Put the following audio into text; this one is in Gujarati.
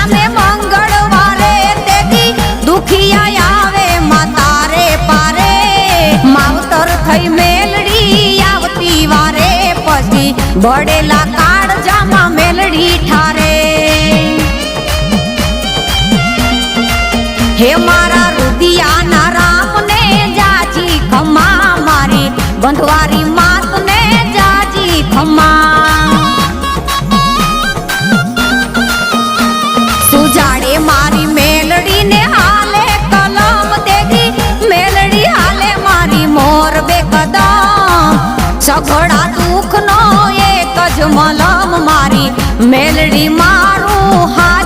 જામે મંગળવારે તેથી દુખિયા આવે માતારે પારે માવતર થઈ મેલડી આવતી વારે પછી બળેલા કાળજામાં મેલડી ઠારે હે મારા રુદિયાના રામને જાજી ખમા મારી બંધવારી માતને જાજી ખમા સુજાડે મારી મેલડીને હાલે કલમ દેગી મેલડી હાલે મારી મોર બે કદમ સઘળા દુઃખનો એક જ મલમ મારી મેલડી મારું હાય